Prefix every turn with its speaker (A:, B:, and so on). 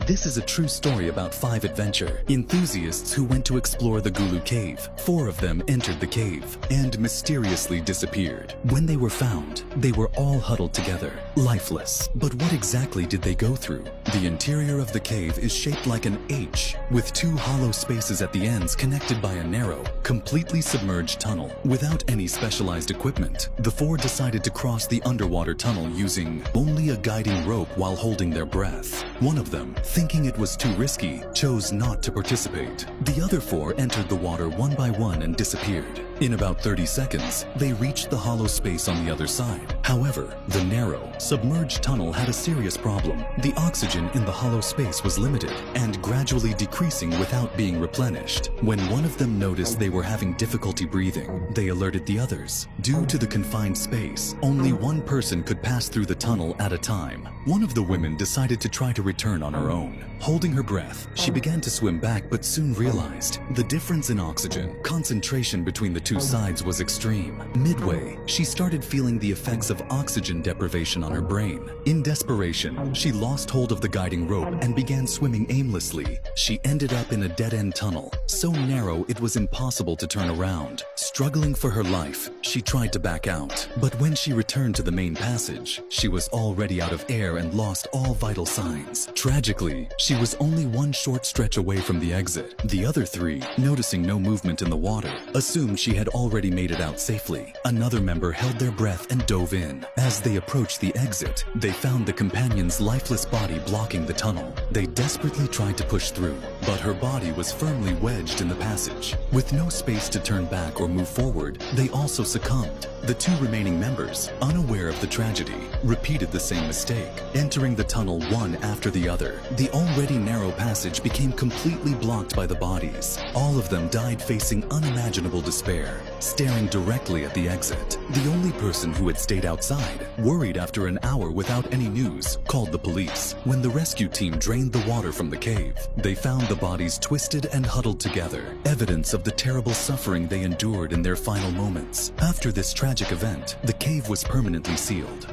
A: This is a true story about 5 adventure enthusiasts who went to explore the Gulu Cave. 4 of them entered the cave and mysteriously disappeared. When they were found, they were all huddled together, lifeless. But what exactly did they go through? The interior of the cave is shaped like an H, with 2 hollow spaces at the ends connected by a narrow, completely submerged tunnel. Without any specialized equipment, the 4 decided to cross the underwater tunnel using only a guiding rope while holding their breath. One of them, thinking it was too risky, chose not to participate. The other 4 entered the water one by one and disappeared. In about 30 seconds, they reached the hollow space on the other side. However, the narrow, submerged tunnel had a serious problem. The oxygen in the hollow space was limited and gradually decreasing without being replenished. When one of them noticed they were having difficulty breathing, they alerted the others. Due to the confined space, only one person could pass through the tunnel at a time. One of the women decided to try to return on her own. Holding her breath, she began to swim back but soon realized the difference in oxygen concentration between the 2 sides was extreme. Midway, she started feeling the effects of oxygen deprivation on her brain. In desperation, she lost hold of the guiding rope and began swimming aimlessly. She ended up in a dead-end tunnel, so narrow it was impossible to turn around. Struggling for her life, she tried to back out. But when she returned to the main passage, she was already out of air and lost all vital signs. Tragically, she was only one short stretch away from the exit. The other 3, noticing no movement in the water, assumed she had already made it out safely. Another member held their breath and dove in. As they approached the exit, they found the companion's lifeless body blocking the tunnel. They desperately tried to push through, but her body was firmly wedged in the passage. With no space to turn back or move forward, they also succumbed. The 2 remaining members, unaware of the tragedy, repeated the same mistake, entering the tunnel one after the other. The already narrow passage became completely blocked by the bodies. All of them died facing unimaginable despair, staring directly at the exit. The only person who had stayed outside, worried after an hour without any news, called the police. When the rescue team drained the water from the cave, they found the bodies twisted and huddled together, evidence of the terrible suffering they endured in their final moments. After this tragic event, the cave was permanently sealed.